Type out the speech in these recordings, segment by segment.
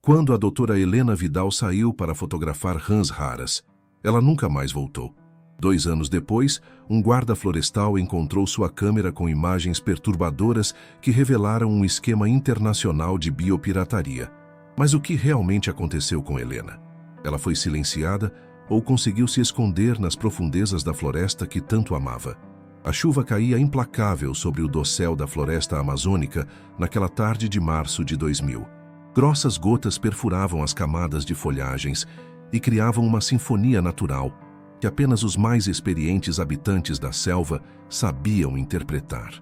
Quando a doutora Helena Vidal saiu para fotografar rãs raras, ela nunca mais voltou. 2 anos depois, um guarda florestal encontrou sua câmera com imagens perturbadoras que revelaram um esquema internacional de biopirataria. Mas o que realmente aconteceu com Helena? Ela foi silenciada ou conseguiu se esconder nas profundezas da floresta que tanto amava? A chuva caía implacável sobre o dossel da floresta amazônica naquela tarde de março de 2000. Grossas gotas perfuravam as camadas de folhagens e criavam uma sinfonia natural que apenas os mais experientes habitantes da selva sabiam interpretar.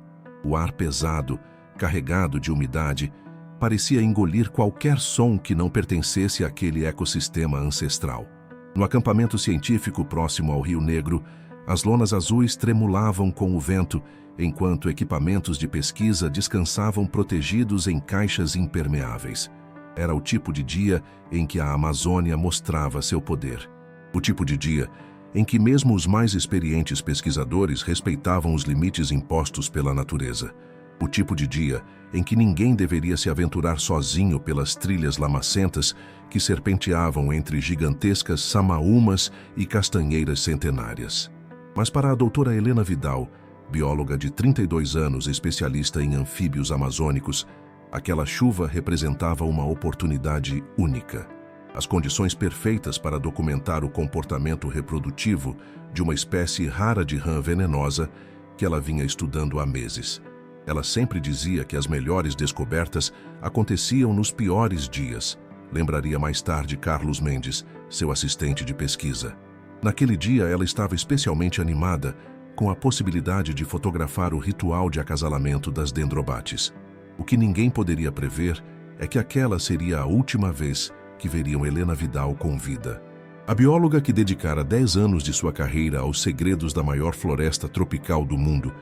O ar pesado, carregado de umidade, parecia engolir qualquer som que não pertencesse àquele ecossistema ancestral. No acampamento científico próximo ao Rio Negro, as lonas azuis tremulavam com o vento, enquanto equipamentos de pesquisa descansavam protegidos em caixas impermeáveis. Era o tipo de dia em que a Amazônia mostrava seu poder. O tipo de dia em que mesmo os mais experientes pesquisadores respeitavam os limites impostos pela natureza. O tipo de dia em que ninguém deveria se aventurar sozinho pelas trilhas lamacentas que serpenteavam entre gigantescas samaúmas e castanheiras centenárias. Mas para a doutora Helena Vidal, bióloga de 32 anos, especialista em anfíbios amazônicos, aquela chuva representava uma oportunidade única. As condições perfeitas para documentar o comportamento reprodutivo de uma espécie rara de rã venenosa que ela vinha estudando há meses. Ela sempre dizia que as melhores descobertas aconteciam nos piores dias. Lembraria mais tarde Carlos Mendes, seu assistente de pesquisa. Naquele dia, ela estava especialmente animada com a possibilidade de fotografar o ritual de acasalamento das dendrobates. O que ninguém poderia prever é que aquela seria a última vez que veriam Helena Vidal com vida. A bióloga que dedicara 10 anos de sua carreira aos segredos da maior floresta tropical do mundo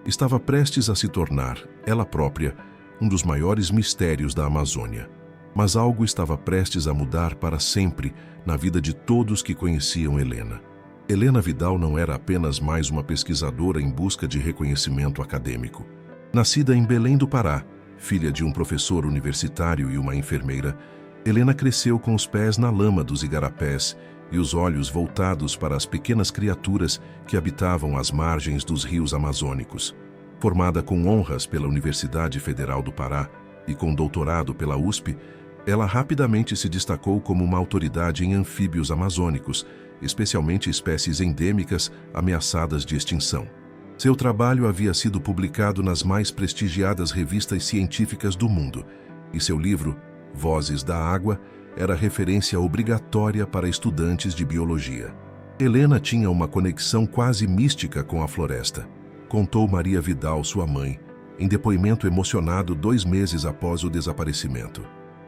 estava prestes a se tornar, ela própria, um dos maiores mistérios da Amazônia. Mas algo estava prestes a mudar para sempre na vida de todos que conheciam Helena. Helena Vidal não era apenas mais uma pesquisadora em busca de reconhecimento acadêmico. Nascida em Belém do Pará, filha de um professor universitário e uma enfermeira, Helena cresceu com os pés na lama dos igarapés e os olhos voltados para as pequenas criaturas que habitavam as margens dos rios amazônicos. Formada com honras pela Universidade Federal do Pará e com doutorado pela USP, ela rapidamente se destacou como uma autoridade em anfíbios amazônicos, especialmente espécies endêmicas ameaçadas de extinção. Seu trabalho havia sido publicado nas mais prestigiadas revistas científicas do mundo, e seu livro, Vozes da Água, era referência obrigatória para estudantes de biologia. Helena tinha uma conexão quase mística com a floresta, contou Maria Vidal, sua mãe, em depoimento emocionado 2 meses após o desaparecimento.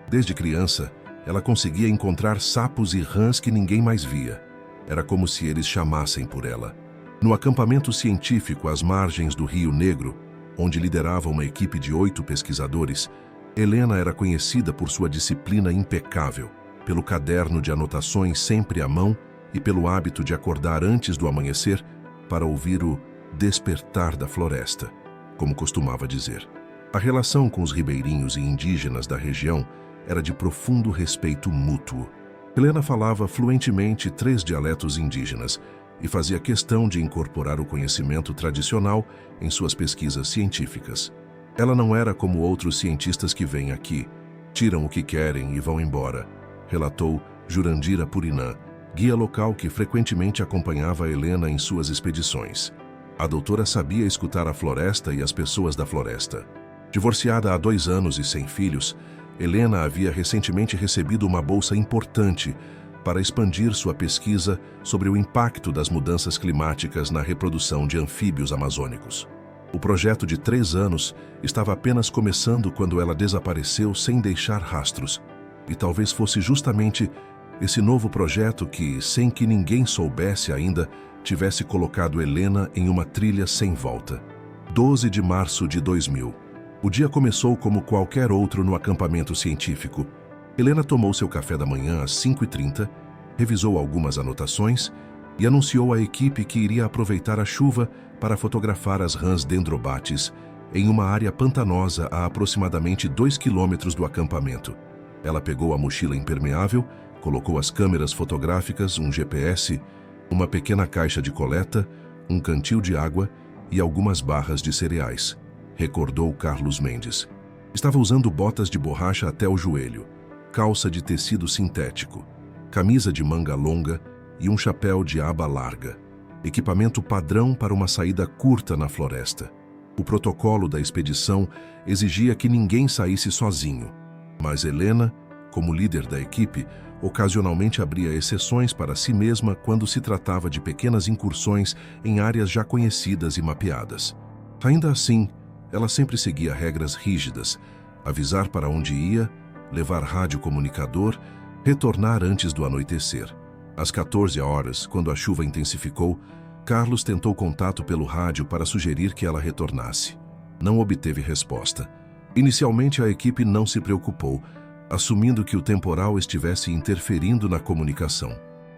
Desde criança, ela conseguia encontrar sapos e rãs que ninguém mais via. Era como se eles chamassem por ela. No acampamento científico às margens do Rio Negro, onde liderava uma equipe de 8 pesquisadores, Helena era conhecida por sua disciplina impecável, pelo caderno de anotações sempre à mão e pelo hábito de acordar antes do amanhecer para ouvir o despertar da floresta, como costumava dizer. A relação com os ribeirinhos e indígenas da região era de profundo respeito mútuo. Helena falava fluentemente 3 dialetos indígenas e fazia questão de incorporar o conhecimento tradicional em suas pesquisas científicas. Ela não era como outros cientistas que vêm aqui, tiram o que querem e vão embora, relatou Jurandir Apurinã, guia local que frequentemente acompanhava Helena em suas expedições. A doutora sabia escutar a floresta e as pessoas da floresta. Divorciada há 2 anos e sem filhos, Helena havia recentemente recebido uma bolsa importante para expandir sua pesquisa sobre o impacto das mudanças climáticas na reprodução de anfíbios amazônicos. O projeto de 3 anos estava apenas começando quando ela desapareceu sem deixar rastros. E talvez fosse justamente esse novo projeto que, sem que ninguém soubesse ainda, tivesse colocado Helena em uma trilha sem volta. 12 de março de 2000. O dia começou como qualquer outro no acampamento científico. Helena tomou seu café da manhã às 5h30, revisou algumas anotações e anunciou à equipe que iria aproveitar a chuva para fotografar as rãs dendrobates em uma área pantanosa a aproximadamente 2 quilômetros do acampamento. Ela pegou a mochila impermeável, colocou as câmeras fotográficas, um GPS, uma pequena caixa de coleta, um cantil de água e algumas barras de cereais, recordou Carlos Mendes. Estava usando botas de borracha até o joelho, calça de tecido sintético, camisa de manga longa e um chapéu de aba larga. Equipamento padrão para uma saída curta na floresta. O protocolo da expedição exigia que ninguém saísse sozinho, mas Helena, como líder da equipe, ocasionalmente abria exceções para si mesma quando se tratava de pequenas incursões em áreas já conhecidas e mapeadas. Ainda assim, ela sempre seguia regras rígidas: avisar para onde ia, levar radiocomunicador, retornar antes do anoitecer. Às 14 horas, quando a chuva intensificou, Carlos tentou contato pelo rádio para sugerir que ela retornasse. Não obteve resposta. Inicialmente, a equipe não se preocupou, assumindo que o temporal estivesse interferindo na comunicação.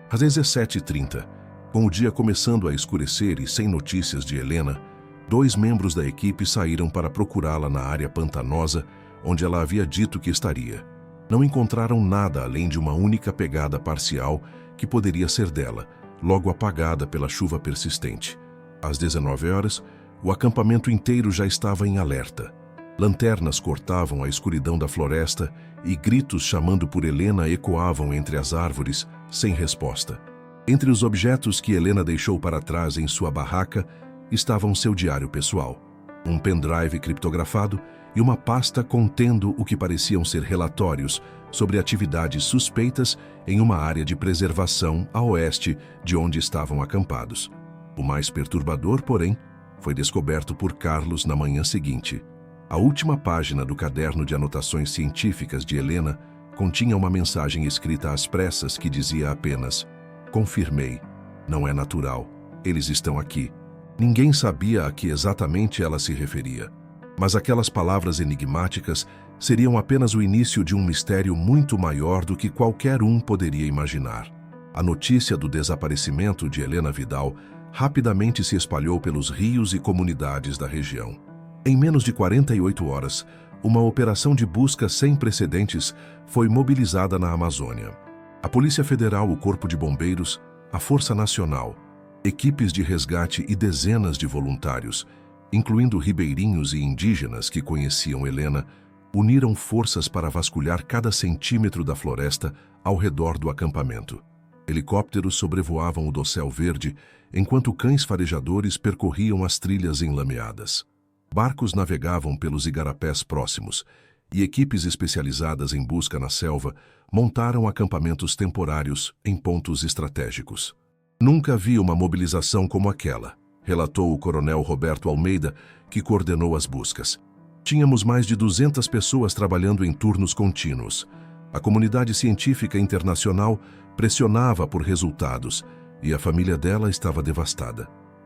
Às 17h30, com o dia começando a escurecer e sem notícias de Helena, 2 membros da equipe saíram para procurá-la na área pantanosa, onde ela havia dito que estaria. Não encontraram nada além de uma única pegada parcial que poderia ser dela, logo apagada pela chuva persistente. Às 19 horas, o acampamento inteiro já estava em alerta. Lanternas cortavam a escuridão da floresta e gritos chamando por Helena ecoavam entre as árvores, sem resposta. Entre os objetos que Helena deixou para trás em sua barraca estavam seu diário pessoal, um pendrive criptografado e uma pasta contendo o que pareciam ser relatórios sobre atividades suspeitas em uma área de preservação a oeste de onde estavam acampados. O mais perturbador, porém, foi descoberto por Carlos na manhã seguinte. A última página do caderno de anotações científicas de Helena continha uma mensagem escrita às pressas que dizia apenas: "Confirmei. Não é natural. Eles estão aqui." Ninguém sabia a que exatamente ela se referia, mas aquelas palavras enigmáticas seriam apenas o início de um mistério muito maior do que qualquer um poderia imaginar. A notícia do desaparecimento de Helena Vidal rapidamente se espalhou pelos rios e comunidades da região. Em menos de 48 horas, uma operação de busca sem precedentes foi mobilizada na Amazônia. A Polícia Federal, o Corpo de Bombeiros, a Força Nacional, equipes de resgate e dezenas de voluntários, incluindo ribeirinhos e indígenas que conheciam Helena, uniram forças para vasculhar cada centímetro da floresta ao redor do acampamento. Helicópteros sobrevoavam o dossel verde, enquanto cães farejadores percorriam as trilhas enlameadas. Barcos navegavam pelos igarapés próximos, e equipes especializadas em busca na selva montaram acampamentos temporários em pontos estratégicos. "Nunca vi uma mobilização como aquela", relatou o coronel Roberto Almeida, que coordenou as buscas. "Tínhamos mais de 200 pessoas trabalhando em turnos contínuos. A comunidade científica internacional pressionava por resultados e a família dela estava devastada.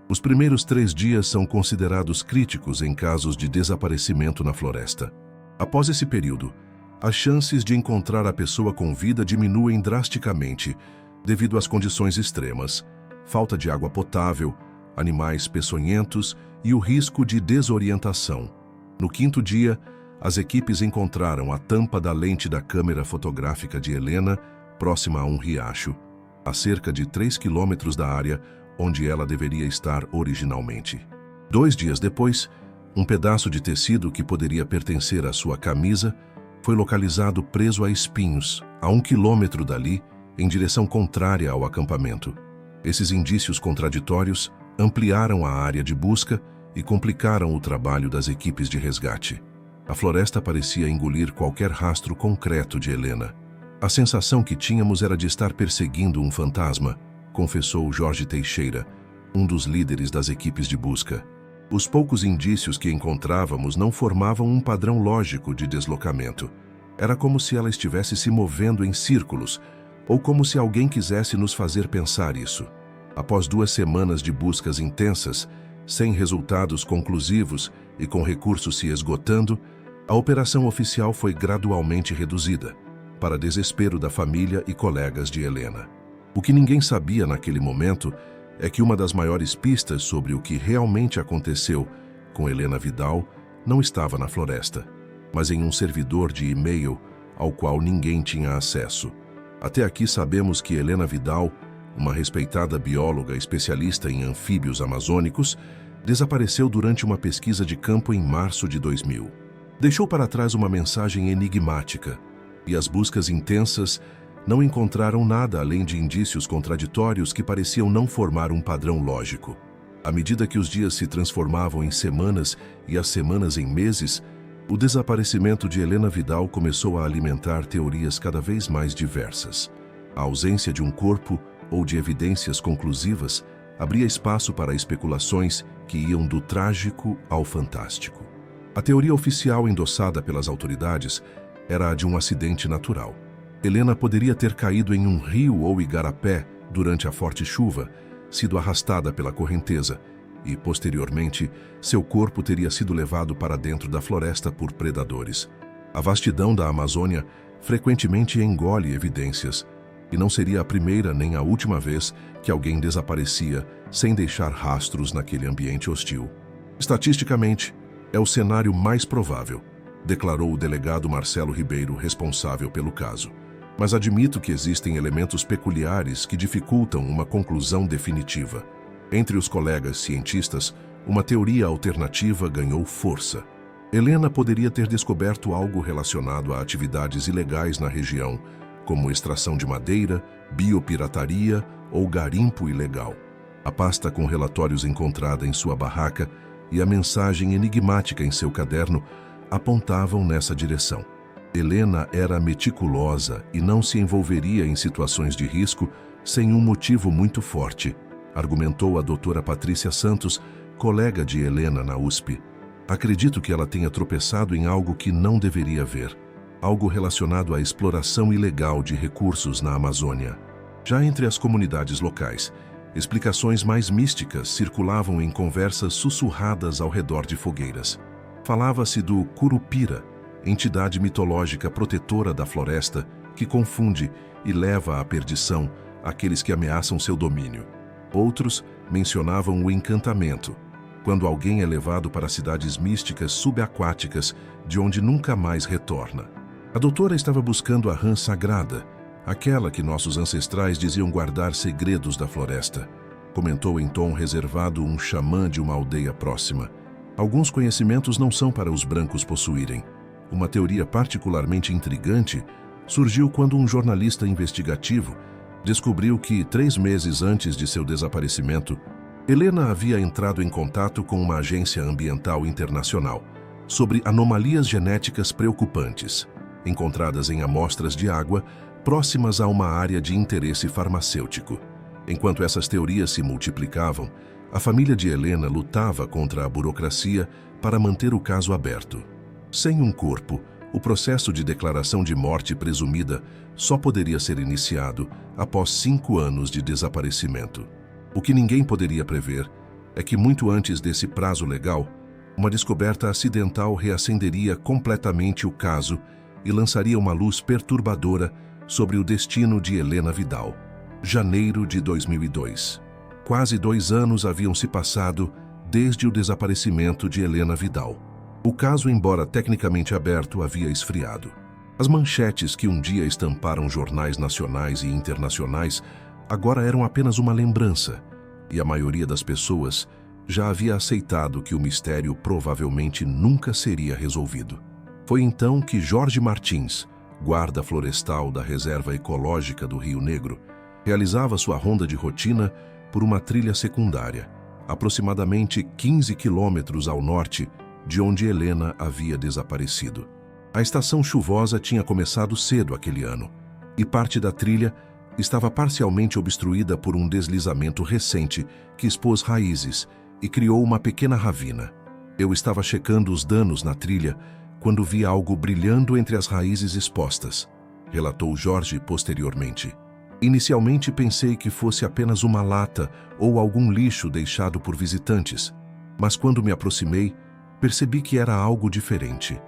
Os primeiros 3 dias são considerados críticos em casos de desaparecimento na floresta. Após esse período, as chances de encontrar a pessoa com vida diminuem drasticamente devido às condições extremas, falta de água potável, animais peçonhentos e o risco de desorientação. No 5º dia, as equipes encontraram a tampa da lente da câmera fotográfica de Helena próxima a um riacho, a cerca de 3 quilômetros da área onde ela deveria estar originalmente. 2 dias depois, um pedaço de tecido que poderia pertencer à sua camisa foi localizado preso a espinhos, a 1 quilômetro dali, em direção contrária ao acampamento. Esses indícios contraditórios ampliaram a área de busca e complicaram o trabalho das equipes de resgate. A floresta parecia engolir qualquer rastro concreto de Helena. "A sensação que tínhamos era de estar perseguindo um fantasma", confessou Jorge Teixeira, um dos líderes das equipes de busca. "Os poucos indícios que encontrávamos não formavam um padrão lógico de deslocamento. Era como se ela estivesse se movendo em círculos, ou como se alguém quisesse nos fazer pensar isso." Após 2 semanas de buscas intensas, sem resultados conclusivos e com recursos se esgotando, a operação oficial foi gradualmente reduzida, para desespero da família e colegas de Helena. O que ninguém sabia naquele momento é que uma das maiores pistas sobre o que realmente aconteceu com Helena Vidal não estava na floresta, mas em um servidor de e-mail ao qual ninguém tinha acesso. Até aqui sabemos que Helena Vidal, uma respeitada bióloga especialista em anfíbios amazônicos, desapareceu durante uma pesquisa de campo em março de 2000. Deixou para trás uma mensagem enigmática, e as buscas intensas não encontraram nada além de indícios contraditórios que pareciam não formar um padrão lógico. À medida que os dias se transformavam em semanas e as semanas em meses, o desaparecimento de Helena Vidal começou a alimentar teorias cada vez mais diversas. A ausência de um corpo ou de evidências conclusivas abria espaço para especulações que iam do trágico ao fantástico. A teoria oficial endossada pelas autoridades era a de um acidente natural. Helena poderia ter caído em um rio ou igarapé durante a forte chuva, sido arrastada pela correnteza e, posteriormente, seu corpo teria sido levado para dentro da floresta por predadores. A vastidão da Amazônia frequentemente engole evidências, e não seria a primeira nem a última vez que alguém desaparecia sem deixar rastros naquele ambiente hostil. Estatisticamente, é o cenário mais provável, declarou o delegado Marcelo Ribeiro, responsável pelo caso. Mas admito que existem elementos peculiares que dificultam uma conclusão definitiva. Entre os colegas cientistas, uma teoria alternativa ganhou força. Helena poderia ter descoberto algo relacionado a atividades ilegais na região, como extração de madeira, biopirataria ou garimpo ilegal. A pasta com relatórios encontrada em sua barraca e a mensagem enigmática em seu caderno apontavam nessa direção. Helena era meticulosa e não se envolveria em situações de risco sem um motivo muito forte, argumentou a doutora Patrícia Santos, colega de Helena na USP. Acredito que ela tenha tropeçado em algo que não deveria ver. Algo relacionado à exploração ilegal de recursos na Amazônia. Já entre as comunidades locais, explicações mais místicas circulavam em conversas sussurradas ao redor de fogueiras. Falava-se do Curupira, entidade mitológica protetora da floresta que confunde e leva à perdição aqueles que ameaçam seu domínio. Outros mencionavam o encantamento, quando alguém é levado para cidades místicas subaquáticas de onde nunca mais retorna. A doutora estava buscando a rã sagrada, aquela que nossos ancestrais diziam guardar segredos da floresta, comentou em tom reservado um xamã de uma aldeia próxima. Alguns conhecimentos não são para os brancos possuírem. Uma teoria particularmente intrigante surgiu quando um jornalista investigativo descobriu que, 3 meses antes de seu desaparecimento, Helena havia entrado em contato com uma agência ambiental internacional sobre anomalias genéticas preocupantes, encontradas em amostras de água próximas a uma área de interesse farmacêutico. Enquanto essas teorias se multiplicavam, a família de Helena lutava contra a burocracia para manter o caso aberto. Sem um corpo, o processo de declaração de morte presumida só poderia ser iniciado após 5 anos de desaparecimento. O que ninguém poderia prever é que, muito antes desse prazo legal, uma descoberta acidental reacenderia completamente o caso e lançaria uma luz perturbadora sobre o destino de Helena Vidal. Janeiro de 2002. Quase 2 anos haviam se passado desde o desaparecimento de Helena Vidal. O caso, embora tecnicamente aberto, havia esfriado. As manchetes que um dia estamparam jornais nacionais e internacionais agora eram apenas uma lembrança, e a maioria das pessoas já havia aceitado que o mistério provavelmente nunca seria resolvido. Foi então que Jorge Martins, guarda florestal da Reserva Ecológica do Rio Negro, realizava sua ronda de rotina por uma trilha secundária, aproximadamente 15 quilômetros ao norte de onde Helena havia desaparecido. A estação chuvosa tinha começado cedo aquele ano, e parte da trilha estava parcialmente obstruída por um deslizamento recente que expôs raízes e criou uma pequena ravina. Eu estava checando os danos na trilha quando vi algo brilhando entre as raízes expostas, relatou Jorge posteriormente. Inicialmente pensei que fosse apenas uma lata ou algum lixo deixado por visitantes, mas quando me aproximei, percebi que era algo diferente.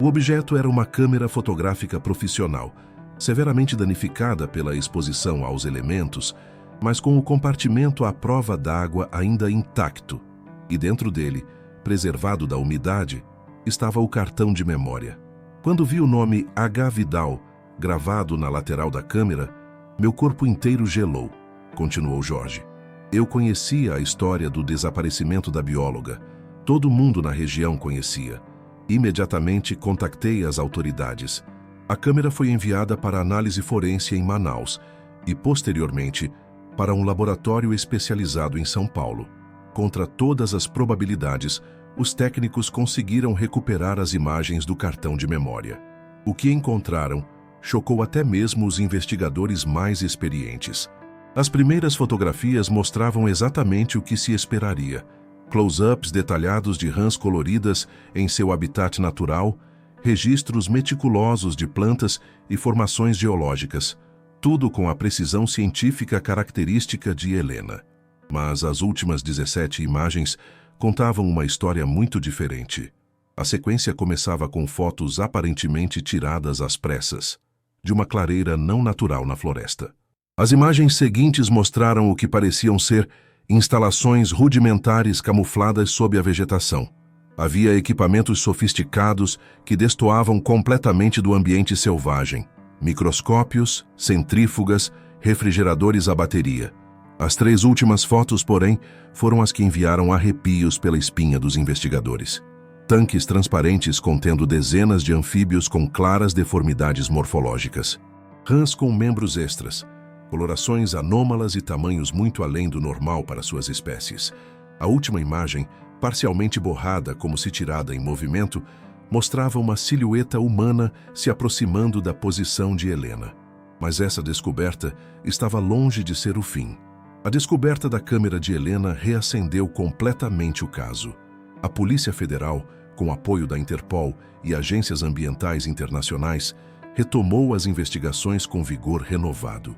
O objeto era uma câmera fotográfica profissional, severamente danificada pela exposição aos elementos, mas com o compartimento à prova d'água ainda intacto, e dentro dele, preservado da umidade, estava o cartão de memória. Quando vi o nome H. Vidal gravado na lateral da câmera, meu corpo inteiro gelou, continuou Jorge. Eu conhecia a história do desaparecimento da bióloga. Todo mundo na região conhecia. Imediatamente contactei as autoridades. A câmera foi enviada para análise forense em Manaus e, posteriormente, para um laboratório especializado em São Paulo. Contra todas as probabilidades, os técnicos conseguiram recuperar as imagens do cartão de memória. O que encontraram chocou até mesmo os investigadores mais experientes. As primeiras fotografias mostravam exatamente o que se esperaria: close-ups detalhados de rãs coloridas em seu habitat natural, registros meticulosos de plantas e formações geológicas, tudo com a precisão científica característica de Helena. Mas as últimas 17 imagens contavam uma história muito diferente. A sequência começava com fotos aparentemente tiradas às pressas, de uma clareira não natural na floresta. As imagens seguintes mostraram o que pareciam ser instalações rudimentares camufladas sob a vegetação. Havia equipamentos sofisticados que destoavam completamente do ambiente selvagem: microscópios, centrífugas, refrigeradores a bateria. As 3 últimas fotos, porém, foram as que enviaram arrepios pela espinha dos investigadores. Tanques transparentes contendo dezenas de anfíbios com claras deformidades morfológicas. Rãs com membros extras, colorações anômalas e tamanhos muito além do normal para suas espécies. A última imagem, parcialmente borrada como se tirada em movimento, mostrava uma silhueta humana se aproximando da posição de Helena. Mas essa descoberta estava longe de ser o fim. A descoberta da câmera de Helena reacendeu completamente o caso. A Polícia Federal, com apoio da Interpol e agências ambientais internacionais, retomou as investigações com vigor renovado.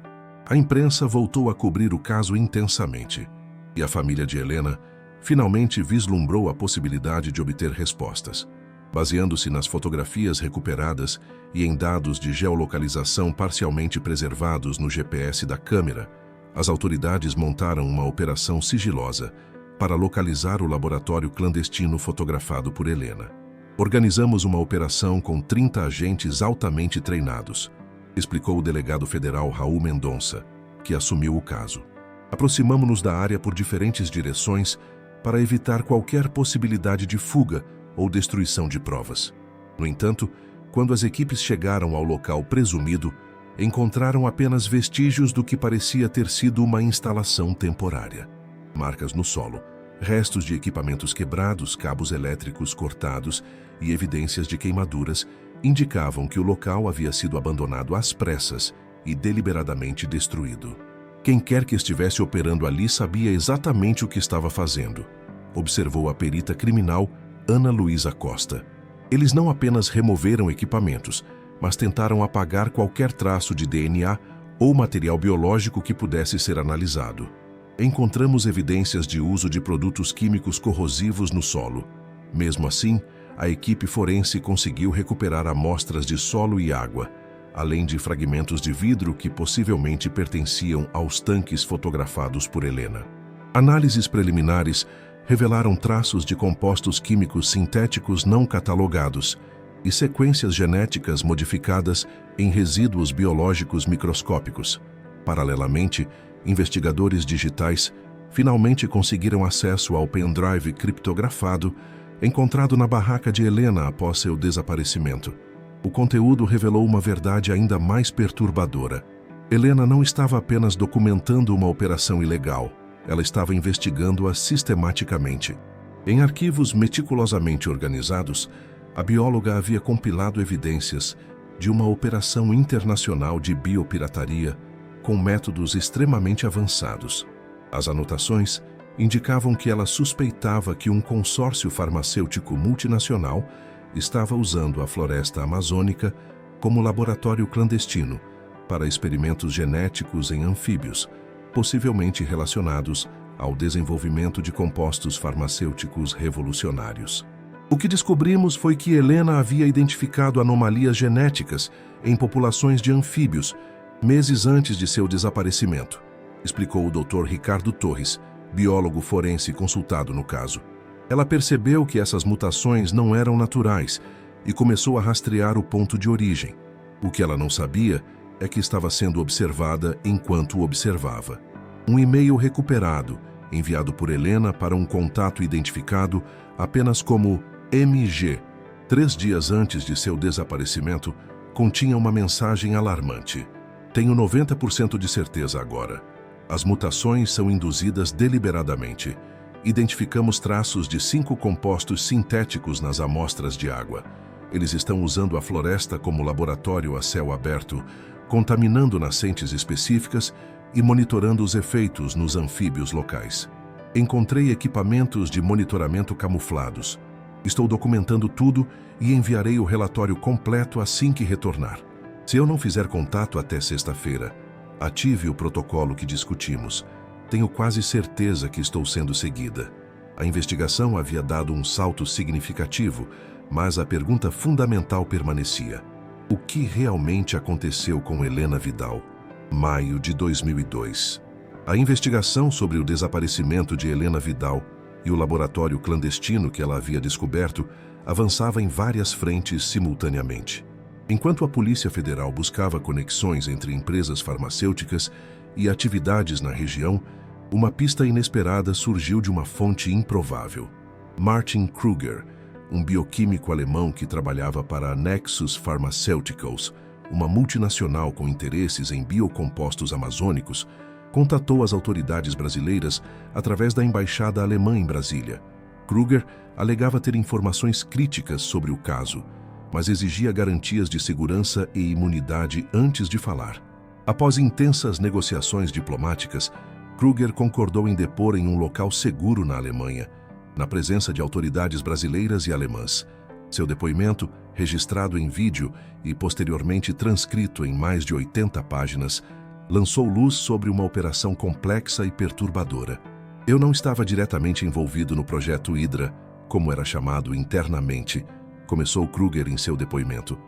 A imprensa voltou a cobrir o caso intensamente, e a família de Helena finalmente vislumbrou a possibilidade de obter respostas. Baseando-se nas fotografias recuperadas e em dados de geolocalização parcialmente preservados no GPS da câmera, as autoridades montaram uma operação sigilosa para localizar o laboratório clandestino fotografado por Helena. Organizamos uma operação com 30 agentes altamente treinados, explicou o delegado federal Raul Mendonça, que assumiu o caso. Aproximamo-nos da área por diferentes direções para evitar qualquer possibilidade de fuga ou destruição de provas. No entanto, quando as equipes chegaram ao local presumido, encontraram apenas vestígios do que parecia ter sido uma instalação temporária. Marcas no solo, restos de equipamentos quebrados, cabos elétricos cortados e evidências de queimaduras indicavam que o local havia sido abandonado às pressas e deliberadamente destruído. Quem quer que estivesse operando ali sabia exatamente o que estava fazendo, observou a perita criminal Ana Luísa Costa. Eles não apenas removeram equipamentos, mas tentaram apagar qualquer traço de DNA ou material biológico que pudesse ser analisado. Encontramos evidências de uso de produtos químicos corrosivos no solo. Mesmo assim, a equipe forense conseguiu recuperar amostras de solo e água, além de fragmentos de vidro que possivelmente pertenciam aos tanques fotografados por Helena. Análises preliminares revelaram traços de compostos químicos sintéticos não catalogados e sequências genéticas modificadas em resíduos biológicos microscópicos. Paralelamente, investigadores digitais finalmente conseguiram acesso ao pendrive criptografado encontrado na barraca de Helena após seu desaparecimento. O conteúdo revelou uma verdade ainda mais perturbadora. Helena não estava apenas documentando uma operação ilegal, ela estava investigando-a sistematicamente. Em arquivos meticulosamente organizados, a bióloga havia compilado evidências de uma operação internacional de biopirataria com métodos extremamente avançados. As anotações indicavam que ela suspeitava que um consórcio farmacêutico multinacional estava usando a floresta amazônica como laboratório clandestino para experimentos genéticos em anfíbios, possivelmente relacionados ao desenvolvimento de compostos farmacêuticos revolucionários. O que descobrimos foi que Helena havia identificado anomalias genéticas em populações de anfíbios meses antes de seu desaparecimento, explicou o Dr. Ricardo Torres, biólogo forense consultado no caso. Ela percebeu que essas mutações não eram naturais e começou a rastrear o ponto de origem. O que ela não sabia é que estava sendo observada enquanto observava. Um e-mail recuperado, enviado por Helena para um contato identificado apenas como MG, 3 dias antes de seu desaparecimento, continha uma mensagem alarmante. Tenho 90% de certeza agora. As mutações são induzidas deliberadamente. Identificamos traços de 5 compostos sintéticos nas amostras de água. Eles estão usando a floresta como laboratório a céu aberto, contaminando nascentes específicas e monitorando os efeitos nos anfíbios locais. Encontrei equipamentos de monitoramento camuflados. Estou documentando tudo e enviarei o relatório completo assim que retornar. Se eu não fizer contato até sexta-feira, ative o protocolo que discutimos. Tenho quase certeza que estou sendo seguida. A investigação havia dado um salto significativo, mas a pergunta fundamental permanecia. O que realmente aconteceu com Helena Vidal? Maio de 2002. A investigação sobre o desaparecimento de Helena Vidal e o laboratório clandestino que ela havia descoberto avançava em várias frentes simultaneamente. Enquanto a Polícia Federal buscava conexões entre empresas farmacêuticas e atividades na região, uma pista inesperada surgiu de uma fonte improvável. Martin Kruger, um bioquímico alemão que trabalhava para a Nexus Pharmaceuticals, uma multinacional com interesses em biocompostos amazônicos, contatou as autoridades brasileiras através da embaixada alemã em Brasília. Kruger alegava ter informações críticas sobre o caso, mas exigia garantias de segurança e imunidade antes de falar. Após intensas negociações diplomáticas, Kruger concordou em depor em um local seguro na Alemanha, na presença de autoridades brasileiras e alemãs. Seu depoimento, registrado em vídeo e posteriormente transcrito em mais de 80 páginas, lançou luz sobre uma operação complexa e perturbadora. Eu não estava diretamente envolvido no projeto Hydra, como era chamado internamente, começou Kruger em seu depoimento.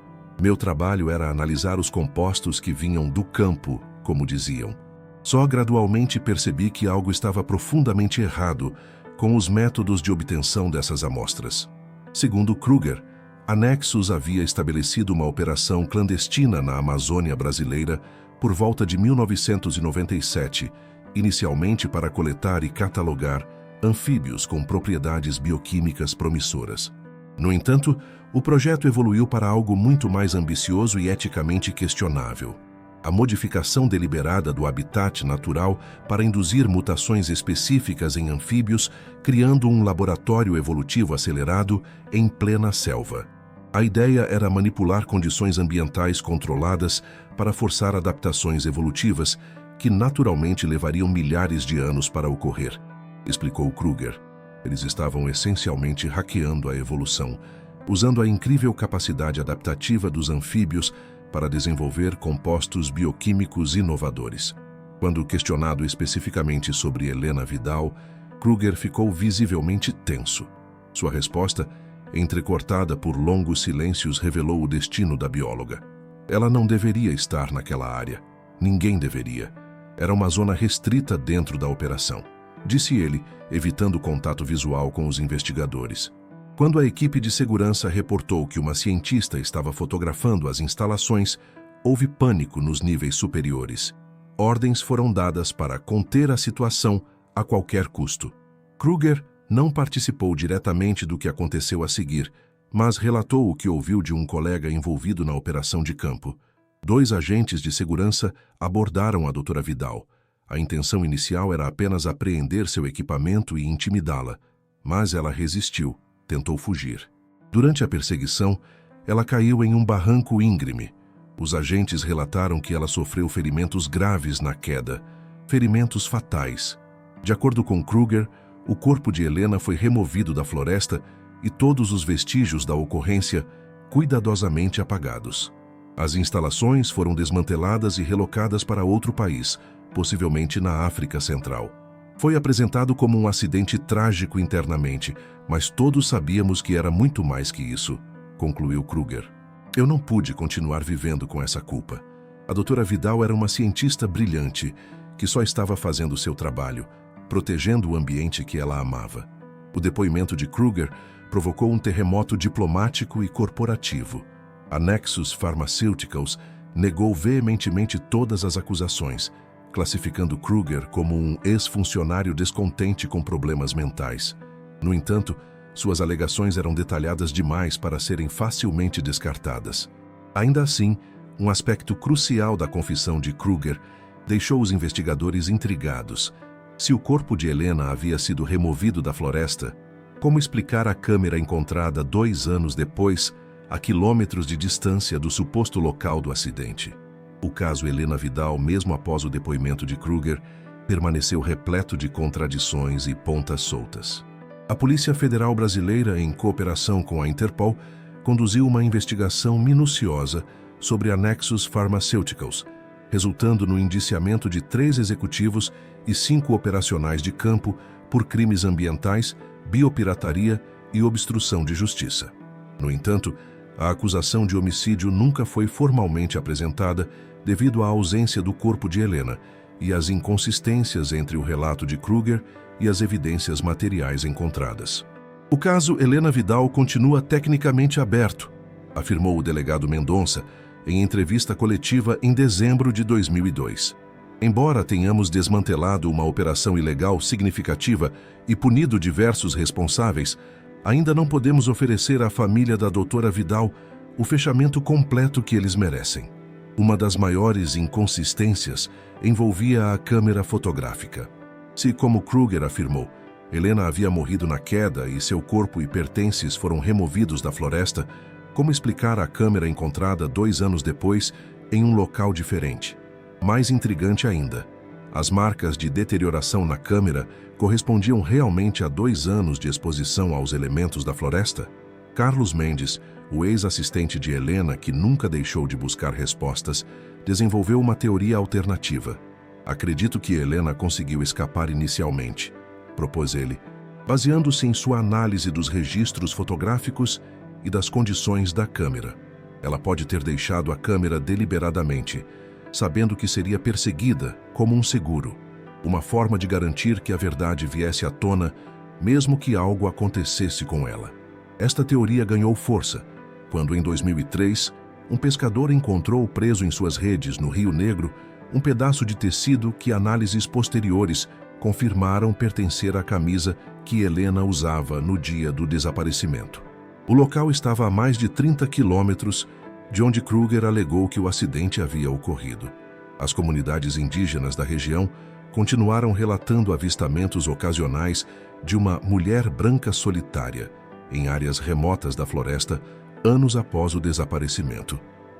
Meu trabalho era analisar os compostos que vinham do campo, como diziam. Só gradualmente percebi que algo estava profundamente errado com os métodos de obtenção dessas amostras. Segundo Kruger, a Nexus havia estabelecido uma operação clandestina na Amazônia brasileira por volta de 1997, inicialmente para coletar e catalogar anfíbios com propriedades bioquímicas promissoras. No entanto, o projeto evoluiu para algo muito mais ambicioso e eticamente questionável: a modificação deliberada do habitat natural para induzir mutações específicas em anfíbios, criando um laboratório evolutivo acelerado em plena selva. A ideia era manipular condições ambientais controladas para forçar adaptações evolutivas que naturalmente levariam milhares de anos para ocorrer, explicou Kruger. Eles estavam essencialmente hackeando a evolução, usando a incrível capacidade adaptativa dos anfíbios para desenvolver compostos bioquímicos inovadores. Quando questionado especificamente sobre Helena Vidal, Kruger ficou visivelmente tenso. Sua resposta, entrecortada por longos silêncios, revelou o destino da bióloga. Ela não deveria estar naquela área. Ninguém deveria. Era uma zona restrita dentro da operação, disse ele, evitando contato visual com os investigadores. Quando a equipe de segurança reportou que uma cientista estava fotografando as instalações, houve pânico nos níveis superiores. Ordens foram dadas para conter a situação a qualquer custo. Kruger não participou diretamente do que aconteceu a seguir, mas relatou o que ouviu de um colega envolvido na operação de campo. 2 agentes de segurança abordaram a Dra. Vidal. A intenção inicial era apenas apreender seu equipamento e intimidá-la, mas ela resistiu. Tentou fugir. Durante a perseguição, ela caiu em um barranco íngreme. Os agentes relataram que ela sofreu ferimentos graves na queda, ferimentos fatais. De acordo com Kruger, o corpo de Helena foi removido da floresta e todos os vestígios da ocorrência cuidadosamente apagados. As instalações foram desmanteladas e relocadas para outro país, possivelmente na África Central. Foi apresentado como um acidente trágico internamente, mas todos sabíamos que era muito mais que isso, concluiu Kruger. Eu não pude continuar vivendo com essa culpa. A Dra. Vidal era uma cientista brilhante, que só estava fazendo seu trabalho, protegendo o ambiente que ela amava. O depoimento de Kruger provocou um terremoto diplomático e corporativo. A Nexus Pharmaceuticals negou veementemente todas as acusações, classificando Kruger como um ex-funcionário descontente com problemas mentais. No entanto, suas alegações eram detalhadas demais para serem facilmente descartadas. Ainda assim, um aspecto crucial da confissão de Kruger deixou os investigadores intrigados. Se o corpo de Helena havia sido removido da floresta, como explicar a câmera encontrada 2 anos depois, a quilômetros de distância do suposto local do acidente? O caso Helena Vidal, mesmo após o depoimento de Kruger, permaneceu repleto de contradições e pontas soltas. A Polícia Federal Brasileira, em cooperação com a Interpol, conduziu uma investigação minuciosa sobre a Nexus Pharmaceuticals, resultando no indiciamento de 3 executivos e 5 operacionais de campo por crimes ambientais, biopirataria e obstrução de justiça. No entanto, a acusação de homicídio nunca foi formalmente apresentada devido à ausência do corpo de Helena e às inconsistências entre o relato de Kruger e as evidências materiais encontradas. O caso Helena Vidal continua tecnicamente aberto, afirmou o delegado Mendonça em entrevista coletiva em dezembro de 2002. Embora tenhamos desmantelado uma operação ilegal significativa e punido diversos responsáveis, ainda não podemos oferecer à família da doutora Vidal o fechamento completo que eles merecem. Uma das maiores inconsistências envolvia a câmera fotográfica. Se, como Kruger afirmou, Helena havia morrido na queda e seu corpo e pertences foram removidos da floresta, como explicar a câmera encontrada 2 anos depois em um local diferente? Mais intrigante ainda, as marcas de deterioração na câmera correspondiam realmente a 2 anos de exposição aos elementos da floresta? Carlos Mendes, o ex-assistente de Helena, que nunca deixou de buscar respostas, desenvolveu uma teoria alternativa. Acredito que Helena conseguiu escapar inicialmente, propôs ele, baseando-se em sua análise dos registros fotográficos e das condições da câmera. Ela pode ter deixado a câmera deliberadamente, sabendo que seria perseguida como um seguro, uma forma de garantir que a verdade viesse à tona, mesmo que algo acontecesse com ela. Esta teoria ganhou força quando, em 2003, um pescador encontrou preso em suas redes no Rio Negro um pedaço de tecido que análises posteriores confirmaram pertencer à camisa que Helena usava no dia do desaparecimento. O local estava a mais de 30 quilômetros de onde Kruger alegou que o acidente havia ocorrido. As comunidades indígenas da região continuaram relatando avistamentos ocasionais de uma mulher branca solitária em áreas remotas da floresta anos após o desaparecimento,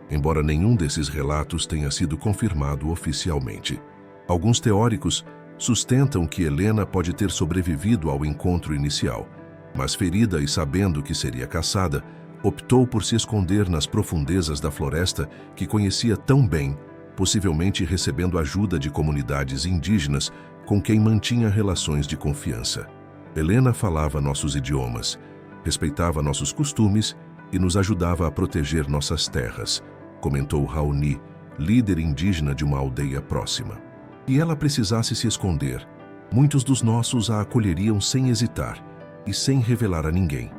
embora nenhum desses relatos tenha sido confirmado oficialmente. Alguns teóricos sustentam que Helena pode ter sobrevivido ao encontro inicial, mas ferida e sabendo que seria caçada, optou por se esconder nas profundezas da floresta que conhecia tão bem, possivelmente recebendo ajuda de comunidades indígenas com quem mantinha relações de confiança. Helena falava nossos idiomas, respeitava nossos costumes e nos ajudava a proteger nossas terras, comentou Raoni, líder indígena de uma aldeia próxima. E ela precisasse se esconder, muitos dos nossos a acolheriam sem hesitar e sem revelar a ninguém.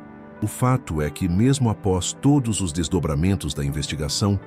O fato é que, mesmo após todos os desdobramentos da investigação,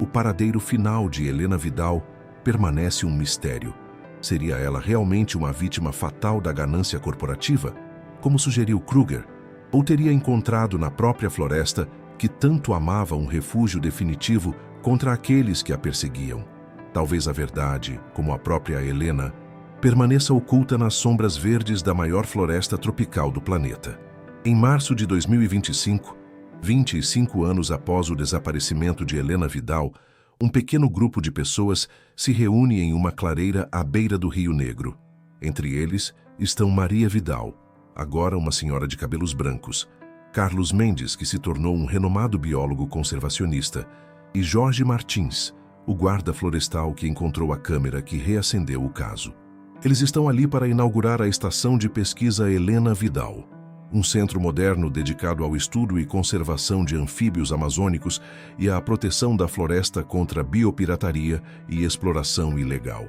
o paradeiro final de Helena Vidal permanece um mistério. Seria ela realmente uma vítima fatal da ganância corporativa, como sugeriu Kruger, ou teria encontrado na própria floresta, que tanto amava, um refúgio definitivo contra aqueles que a perseguiam? Talvez a verdade, como a própria Helena, permaneça oculta nas sombras verdes da maior floresta tropical do planeta. Em março de 2025, 25 anos após o desaparecimento de Helena Vidal, um pequeno grupo de pessoas se reúne em uma clareira à beira do Rio Negro. Entre eles estão Maria Vidal, agora uma senhora de cabelos brancos, Carlos Mendes, que se tornou um renomado biólogo conservacionista, e Jorge Martins, o guarda florestal que encontrou a câmera que reacendeu o caso. Eles estão ali para inaugurar a estação de pesquisa Helena Vidal, um centro moderno dedicado ao estudo e conservação de anfíbios amazônicos e à proteção da floresta contra biopirataria e exploração ilegal.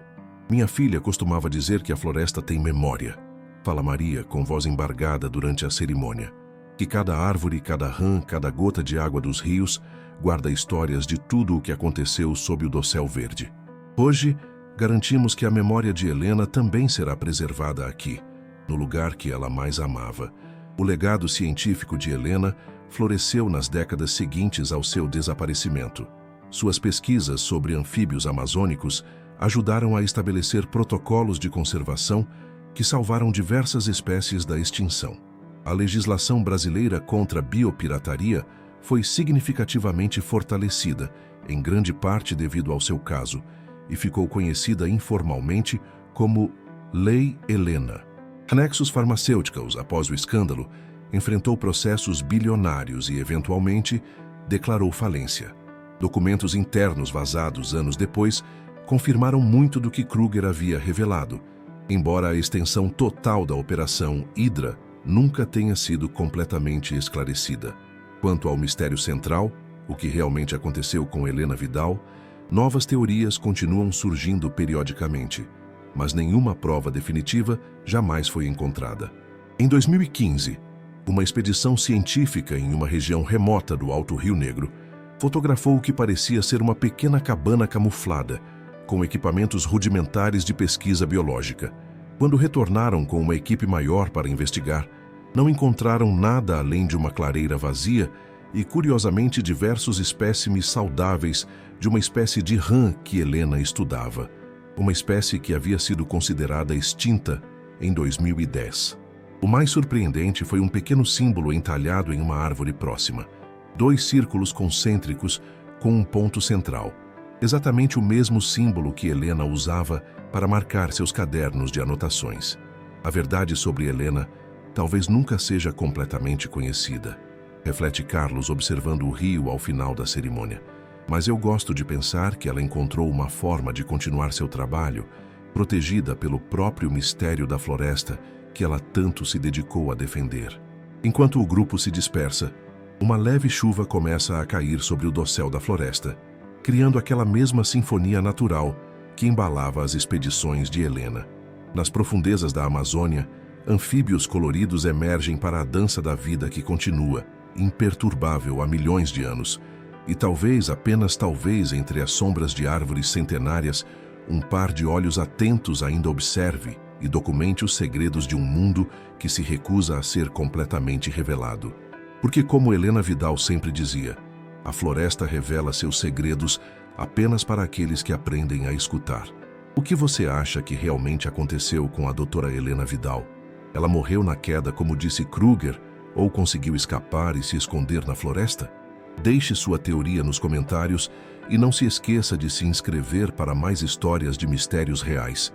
Minha filha costumava dizer que a floresta tem memória, fala Maria com voz embargada durante a cerimônia. que cada árvore, cada rã, cada gota de água dos rios guarda histórias de tudo o que aconteceu sob o dossel verde. Hoje, garantimos que a memória de Helena também será preservada aqui, no lugar que ela mais amava. O legado científico de Helena floresceu nas décadas seguintes ao seu desaparecimento. Suas pesquisas sobre anfíbios amazônicos ajudaram a estabelecer protocolos de conservação que salvaram diversas espécies da extinção. A legislação brasileira contra a biopirataria foi significativamente fortalecida, em grande parte devido ao seu caso, e ficou conhecida informalmente como Lei Helena. A Nexus Pharmaceuticals, após o escândalo, enfrentou processos bilionários e, eventualmente, declarou falência. Documentos internos vazados anos depois confirmaram muito do que Kruger havia revelado, embora a extensão total da Operação Hydra nunca tenha sido completamente esclarecida. Quanto ao mistério central, o que realmente aconteceu com Helena Vidal, novas teorias continuam surgindo periodicamente, mas nenhuma prova definitiva jamais foi encontrada. Em 2015, uma expedição científica em uma região remota do Alto Rio Negro fotografou o que parecia ser uma pequena cabana camuflada, com equipamentos rudimentares de pesquisa biológica. Quando retornaram com uma equipe maior para investigar, não encontraram nada além de uma clareira vazia e, curiosamente, diversos espécimes saudáveis de uma espécie de rã que Helena estudava, uma espécie que havia sido considerada extinta em 2010. O mais surpreendente foi um pequeno símbolo entalhado em uma árvore próxima, 2 círculos concêntricos com um ponto central, exatamente o mesmo símbolo que Helena usava para marcar seus cadernos de anotações. A verdade sobre Helena talvez nunca seja completamente conhecida, reflete Carlos observando o rio ao final da cerimônia. Mas eu gosto de pensar que ela encontrou uma forma de continuar seu trabalho, protegida pelo próprio mistério da floresta que ela tanto se dedicou a defender. Enquanto o grupo se dispersa, uma leve chuva começa a cair sobre o dossel da floresta, criando aquela mesma sinfonia natural que embalava as expedições de Helena. Nas profundezas da Amazônia, anfíbios coloridos emergem para a dança da vida que continua, imperturbável há milhões de anos, e talvez, apenas talvez, entre as sombras de árvores centenárias, um par de olhos atentos ainda observe e documente os segredos de um mundo que se recusa a ser completamente revelado. Porque, como Helena Vidal sempre dizia, a floresta revela seus segredos apenas para aqueles que aprendem a escutar. O que você acha que realmente aconteceu com a doutora Helena Vidal? Ela morreu na queda, como disse Kruger, ou conseguiu escapar e se esconder na floresta? Deixe sua teoria nos comentários e não se esqueça de se inscrever para mais histórias de mistérios reais.